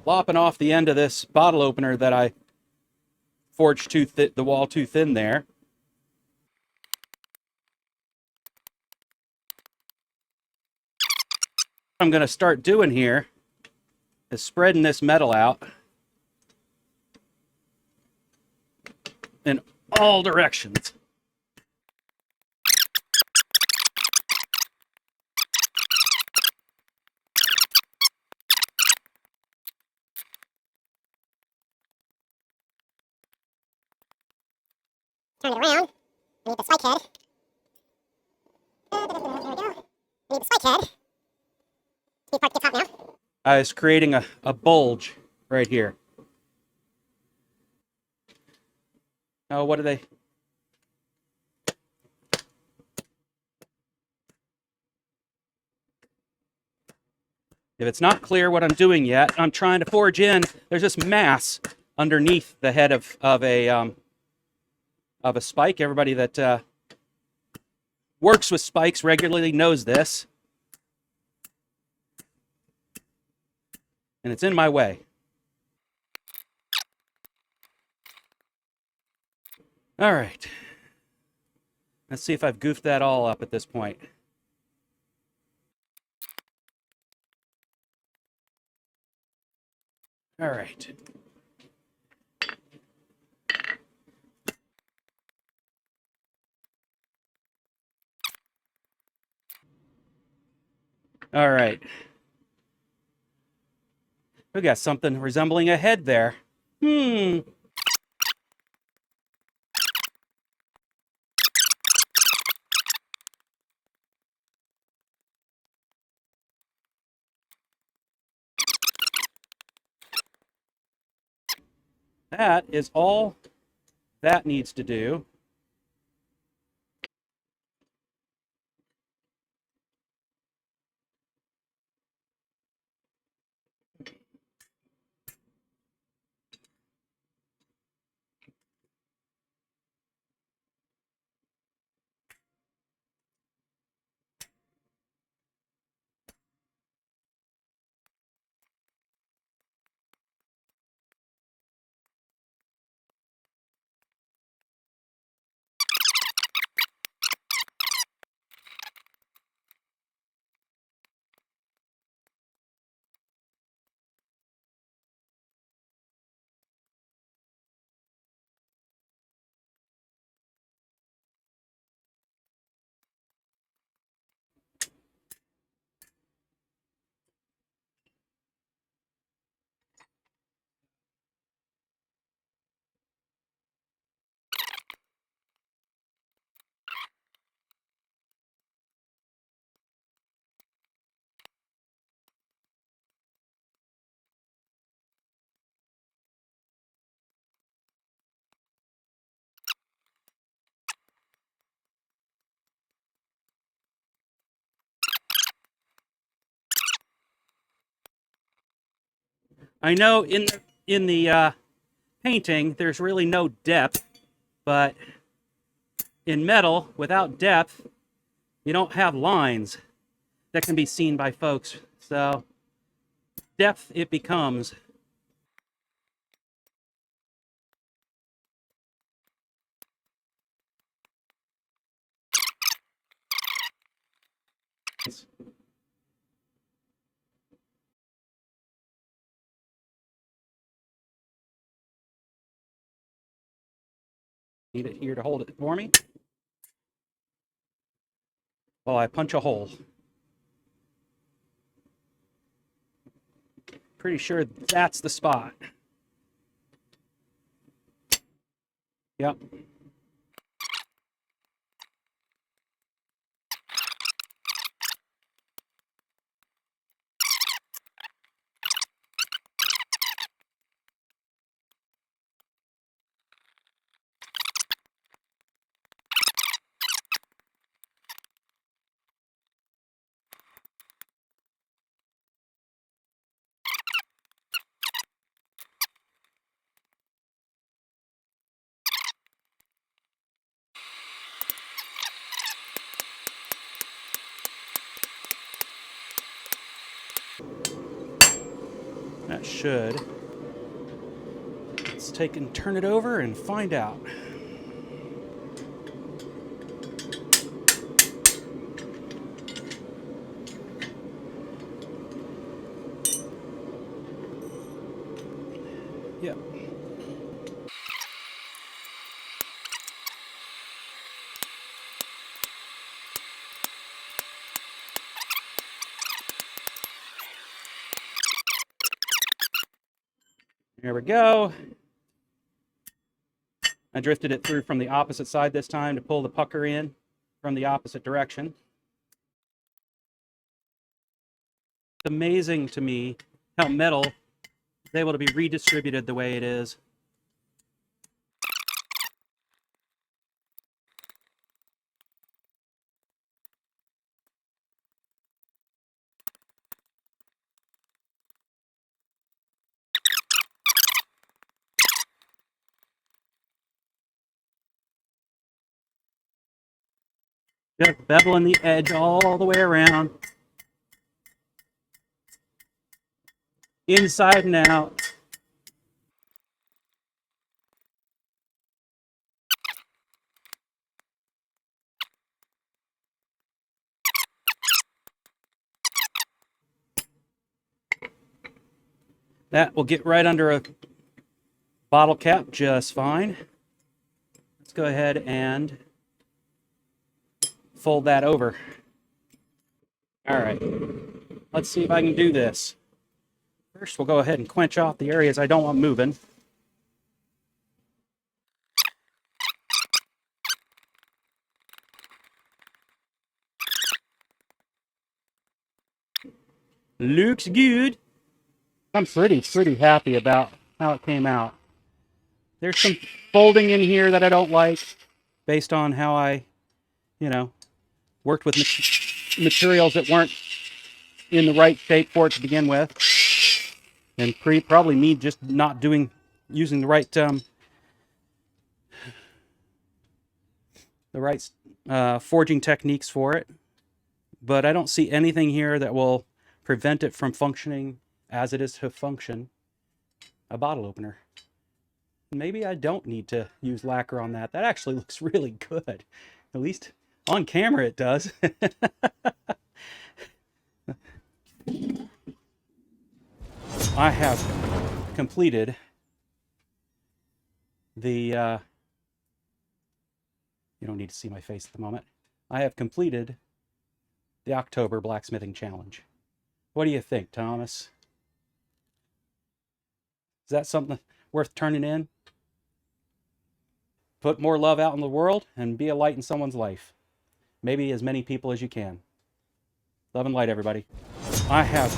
lopping off the end of this bottle opener that I forged the wall too thin there. What I'm going to start doing here is spreading this metal out in all directions. Turn it around. I need the spike head. There we go. I need the spike head. Need part to get top now. I was creating a bulge right here. Oh, what are they? If it's not clear what I'm doing yet, I'm trying to forge in. There's this mass underneath the head of a spike. Everybody that works with spikes regularly knows this. And it's in my way. All right. Let's see if I've goofed that all up at this point. All right. All right. We got something resembling a head there. That is all that needs to do. I know in the painting there's really no depth, but in metal, without depth, you don't have lines that can be seen by folks. So depth it becomes. Need it here to hold it for me while I punch a hole. Pretty sure that's the spot. Yep. That should. Let's take and turn it over and find out. Yep. There we go. I drifted it through from the opposite side this time to pull the pucker in from the opposite direction. It's amazing to me how metal is able to be redistributed the way it is. Just beveling the edge all the way around. Inside and out. That will get right under a bottle cap just fine. Let's go ahead and fold that over. All right, let's see if I can do this. First, we'll go ahead and quench off the areas I don't want moving. Looks good. I'm pretty happy about how it came out. There's some folding in here that I don't like based on how I, worked with materials that weren't in the right shape for it to begin with. And probably me just not using the right forging techniques for it. But I don't see anything here that will prevent it from functioning as it is to function a bottle opener. Maybe I don't need to use lacquer on that. That actually looks really good. At least on camera it does. I have completed the, you don't need to see my face at the moment. I have completed the October Blacksmithing Challenge. What do you think, Thomas? Is that something worth turning in? Put more love out in the world and be a light in someone's life. Maybe as many people as you can. Love and light, everybody. I have